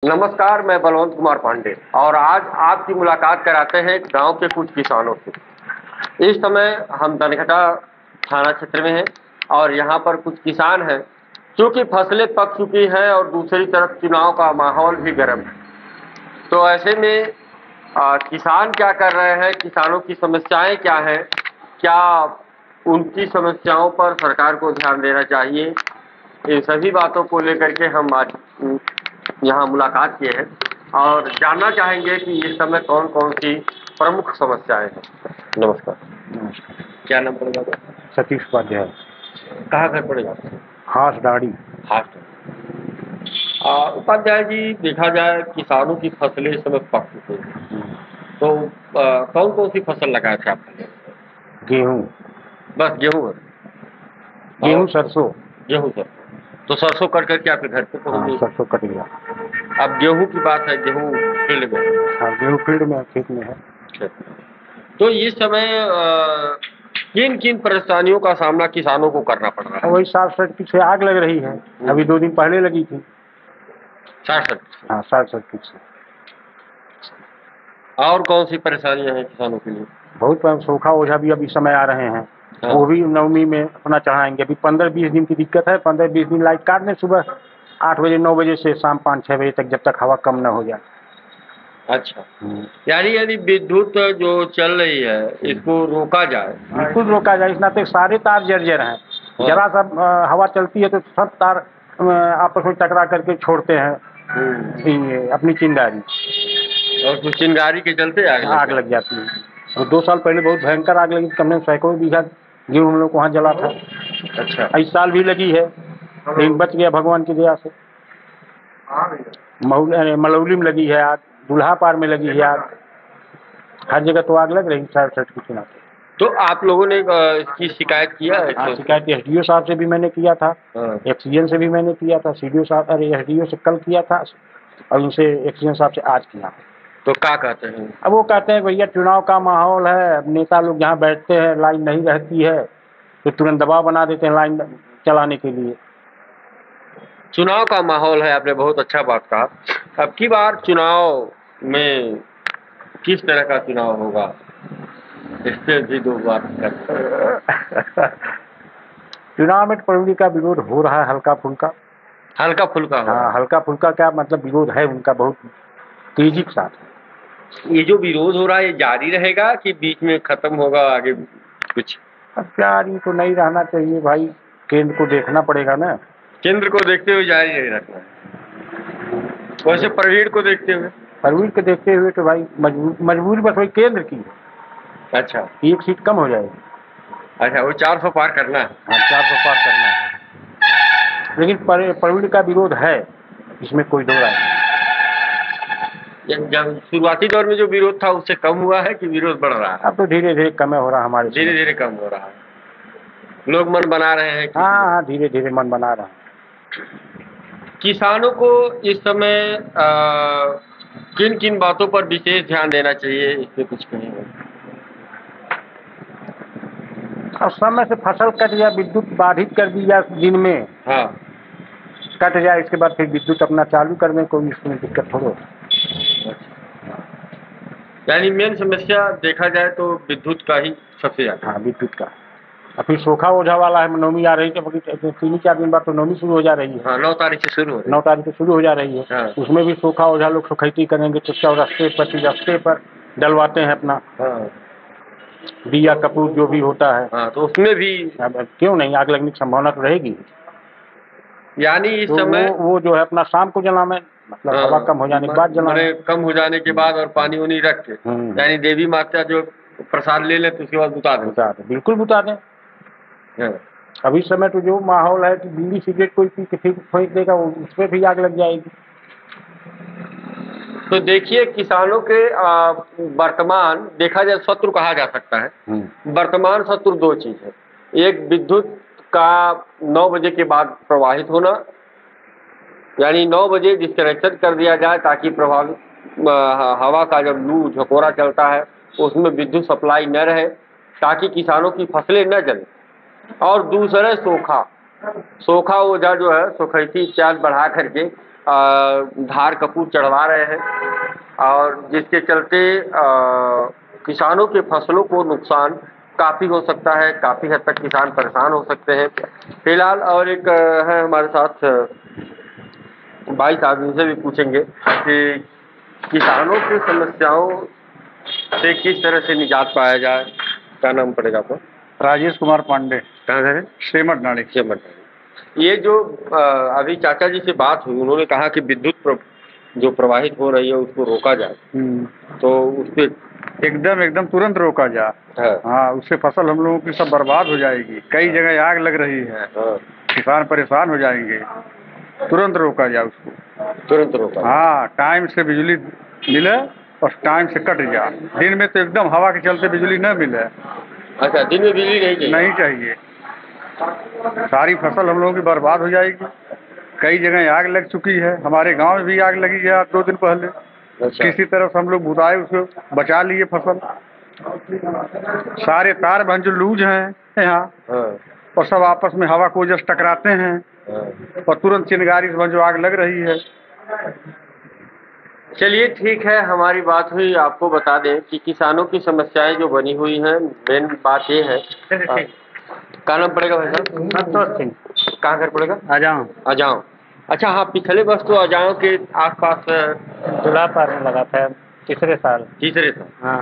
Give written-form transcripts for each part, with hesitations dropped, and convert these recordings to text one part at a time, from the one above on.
नमस्कार, मैं बलवंत कुमार पांडे और आज आपकी मुलाकात कराते हैं गांव के कुछ किसानों से। इस समय हम दनघटा थाना क्षेत्र में हैं और यहाँ पर कुछ किसान हैं। क्योंकि फसलें पक चुकी हैं और दूसरी तरफ चुनाव का माहौल भी गर्म है, तो ऐसे में किसान क्या कर रहे हैं, किसानों की समस्याएं क्या हैं, क्या उनकी समस्याओं पर सरकार को ध्यान देना चाहिए, इन सभी बातों को लेकर के हम आज यहाँ मुलाकात किए हैं और जानना चाहेंगे कि इस समय कौन कौन सी प्रमुख समस्याएं हैं। नमस्कार। नमस्कार। क्या नाम पड़ेगा? सतीश उपाध्याय। कहाँ घर पड़ेगा? हास डाड़ी। उपाध्याय जी, देखा जाए किसानों की फसलें इस समय पक चुकी हैं, तो कौन कौन सी फसल लगाए थे आपने? गेहूँ। बस गेहूँ है? गेहूँ सरसों। गेहूँ सर, तो सरसों कट करके आपके घर पे पहुँच गई? सरसों कट गया। अब गेहूँ की बात है, गेहूँ फील्ड में? हाँ, गेहूँ फील्ड में, खेत में है। तो इस समय किन किन परेशानियों का सामना किसानों को करना पड़ रहा है? वही शॉर्ट सर्किट से आग लग रही है। अभी 2 दिन पहले लगी थी। Short circuit? हाँ, शॉर्ट सर्किट से। और कौन सी परेशानियां हैं किसानों के लिए? बहुत सूखा ओझा भी अभी समय आ रहे हैं। हाँ। वो भी नवमी में अपना चढ़ाएंगे। अभी 15-20 दिन की दिक्कत है। 15-20 दिन लाइट काट दें सुबह 8 बजे 9 बजे से शाम 5-6 बजे तक, जब तक हवा कम न हो जाए। अच्छा, यानी विद्युत जो चल रही है इसको रोका जाए? बिल्कुल रोका जाए। इस नाते सारे तार जर्जर हैं। जरा सा हवा चलती है तो सब तार आपस में टकरा करके छोड़ते हैं अपनी चिंगारी, और कुछ चिंगारी के चलते आग लग जाती है। वो 2 साल पहले बहुत भयंकर आग लगी, कम से कम सैकड़ों बीघा गेहूँ हम लोग को वहाँ जला था। अच्छा, इस साल भी लगी है, लेकिन बच गया भगवान की दया से। मलौली में लगी है आग, दुल्हा पार में लगी है आग, हर जगह तो आग लग रही शॉर्ट सर्किट के नाते। तो आप लोगों ने इसकी शिकायत किया है? हाँ, शिकायत एसडीओ साहब से भी मैंने किया था, एक्सीजन से भी मैंने किया था, सीडीओ साहब एसडीओ से कल किया था और उनसे एक्सीजन साहब से आज किया। तो क्या कहते हैं? अब वो कहते हैं भैया चुनाव का माहौल है, अब नेता लोग जहाँ बैठते हैं लाइन नहीं रहती है तो तुरंत दबाव बना देते हैं लाइन चलाने के लिए। चुनाव का माहौल है, आपने बहुत अच्छा बात कहा। अब की बार चुनाव में किस तरह का चुनाव होगा, इस पे भी 2 बात करते हैं। चुनाव में प्रवृत्ति का विरोध हो रहा है, हल्का फुल्का। हल्का फुल्का? हाँ, हल्का फुल्का क्या मतलब, विरोध है उनका बहुत तेजी के साथ। ये जो विरोध हो रहा है ये जारी रहेगा कि बीच में खत्म होगा आगे कुछ? अब जारी तो नहीं रहना चाहिए भाई, केंद्र को देखना पड़ेगा ना। केंद्र को देखते हुए जारी नहीं रखना है। वैसे प्रवीण को देखते हुए? प्रवीण को देखते हुए तो भाई मजबूरी बस वही केंद्र की। अच्छा, 1 सीट कम हो जाएगी। अच्छा, वो 400 पार करना है? हाँ, 400 पार करना है, लेकिन प्रवीण का विरोध है, इसमें कोई दो राय नहीं। जब शुरुआती दौर में जो विरोध था उससे कम हुआ है कि विरोध बढ़ रहा है? अब तो धीरे धीरे कम हो रहा है, हमारे धीरे धीरे कम हो रहा है, लोग मन बना रहे हैं। हाँ, धीरे धीरे मन बना रहे हैं। किसानों को इस समय किन किन बातों पर विशेष ध्यान देना चाहिए, इस पे कुछ कहेंगे? अब समय से फसल कट जाए, विद्युत बाधित कर दी जाए दिन में। हाँ, कट जाए, इसके बाद फिर विद्युत अपना चालू कर दें, कोई इसमें दिक्कत थोड़ा। यानी मेन समस्या देखा जाए तो विद्युत का ही सबसे ज्यादा? हाँ, विद्युत का। और फिर सूखा ओझा वाला है, नवमी आ रही है, 3-4 दिन बाद तो नवमी शुरू हो जा रही है। हाँ, 9 तारीख से शुरू हो रही है। 9 तारीख से शुरू हो जा रही है। हाँ। उसमें भी सूखा ओझा लोग सुखैती करेंगे तो चौरस्ते पर तिरस्ते पर डलवाते हैं अपना। हाँ, दिया कपूर जो भी होता है। हाँ, तो उसमें भी अब क्यों नहीं, आग लगने की संभावना तो रहेगी। यानी इस तो समय वो जो है अपना शाम को जलाना, मतलब हवा कम हो जाने के बाद जलाना। कम हो जाने के बाद और पानी उनी रख के, यानी देवी माता जो प्रसाद ले ले तो उसके बाद बुता दें। बिल्कुल बुता दें। अभी समय तो जो माहौल है कि बीड़ी सिगरेट कोई पी के फिर फेंक देगा, उस पर भी आग लग जाएगी। तो देखिए, किसानों के वर्तमान देखा जाए शत्रु कहा जा सकता है। वर्तमान शत्रु 2 चीज है। एक विद्युत का 9 बजे के बाद प्रवाहित होना, यानी 9 बजे डिस्कनेक्शन कर दिया जाए ताकि प्रभावित हवा का जब लू झकोरा चलता है उसमें विद्युत सप्लाई न रहे, ताकि किसानों की फसलें न जलें। और दूसरा सोखा ओझा जो है सुखैती इत्यादि बढ़ा करके धार कपूर चढ़वा रहे हैं, और जिसके चलते किसानों के फसलों को नुकसान काफ़ी हो सकता है, काफ़ी हद तक किसान परेशान हो सकते हैं। फिलहाल और एक है हमारे साथ भाई साहब, इनसे भी पूछेंगे कि किसानों की समस्याओं से किस तरह से निजात पाया जाए। क्या नाम पड़ेगा आपको? राजेश कुमार पांडे। कहाँ घर है? सेमट नाड़ी। ये जो अभी चाचा जी से बात हुई, उन्होंने कहा कि विद्युत जो प्रवाहित हो रही है उसको रोका जाए, तो उस पर एकदम तुरंत रोका जाए। हाँ, उससे फसल हम लोगों की सब बर्बाद हो जाएगी। कई जगह आग लग रही है, किसान परेशान हो जाएंगे। तुरंत रोका जाए उसको, तुरंत रोका। हाँ, टाइम से बिजली मिले और टाइम से कट जाए। दिन में तो एकदम हवा के चलते बिजली न मिले। अच्छा, दिन में बिजली नहीं चाहिए? सारी फसल हम लोगों की बर्बाद हो जाएगी। कई जगह आग लग चुकी है, हमारे गांव में भी आग लगी है 2 दिन पहले। अच्छा। किसी तरह से हम लोग बुझाए, उसको बचा लिए फसल। सारे तार बहन जो लूज हैं यहाँ, और सब आपस में हवा को जस्ट टकराते हैं, और तुरंत चिंगारी से जो आग लग रही है। चलिए ठीक है, हमारी बात हुई। आपको बता दें कि किसानों की समस्याएं जो बनी हुई हैं, मेन बात ये है। क्या नाम पड़ेगा भाई साहब? संतोष सिंह। कहाँ घर पड़ेगा? अजाओ। अच्छा, हाँ, पिछले वर्ष तो अजाओ के आसपास चूल्हा पार में लगा था तीसरे साल। हाँ,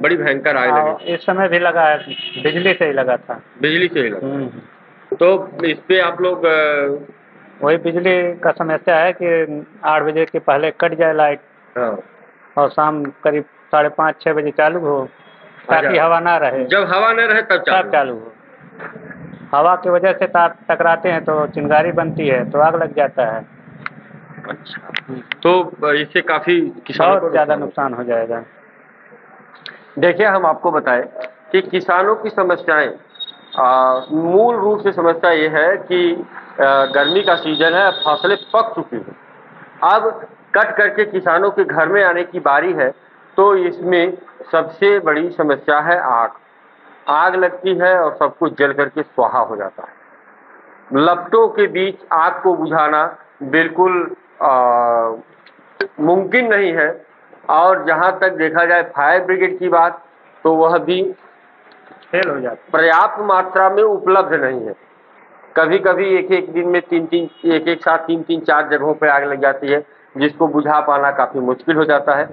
बड़ी भयंकर आग लगी। इस समय भी लगा है, बिजली से ही लगा था। बिजली से ही लगा। तो इस पे आप लोग वही बिजली का समस्या है कि 8 बजे के पहले कट जाए लाइट, और शाम करीब 5:30-6 बजे चालू हो, ताकि हवा ना रहे। जब हवा न रहे तब चालू हो। हवा की वजह से तार टकराते हैं तो चिंगारी बनती है, तो आग लग जाता है। अच्छा, तो इससे काफी किसानों को ज़्यादा नुकसान हो जाएगा। देखिए, हम आपको बताएं कि किसानों की समस्याएं मूल रूप से समस्या ये है कि गर्मी का सीजन है, फसलें पक चुकी हैं, अब कट करके किसानों के घर में आने की बारी है। तो इसमें सबसे बड़ी समस्या है आग लगती है और सब कुछ जल करके स्वाहा हो जाता है। लपटों के बीच आग को बुझाना बिल्कुल मुमकिन नहीं है, और जहां तक देखा जाए फायर ब्रिगेड की बात, तो वह भी फेल हो जाती है, पर्याप्त मात्रा में उपलब्ध नहीं है। कभी कभी एक दिन में एक साथ 3-4 जगहों पर आग लग जाती है, जिसको बुझा पाना काफी मुश्किल हो जाता है।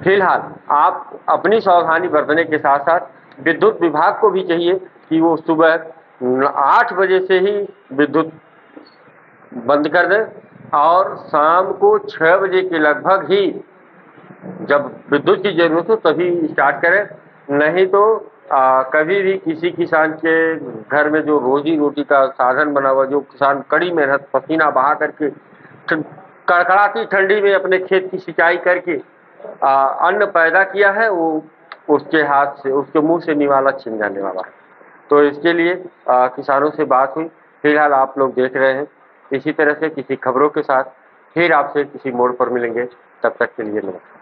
फिलहाल आप अपनी सावधानी बरतने के साथ साथ विद्युत विभाग को भी चाहिए कि वो सुबह 8 बजे से ही विद्युत बंद कर दे, और शाम को 6 बजे के लगभग ही जब विद्युत की जरूरत हो तभी स्टार्ट करें। नहीं तो कभी भी किसी किसान के घर में जो रोजी रोटी का साधन बना हुआ, जो किसान कड़ी मेहनत पसीना बहा करके कड़कड़ाती ठंडी में अपने खेत की सिंचाई करके अन्न पैदा किया है, वो उसके हाथ से, उसके मुंह से निवाला छिन जाने वाला है। तो इसके लिए किसानों से बात हुई। फिलहाल आप लोग देख रहे हैं, इसी तरह से किसी खबरों के साथ फिर आपसे किसी मोड़ पर मिलेंगे। तब तक के लिए नमस्कार।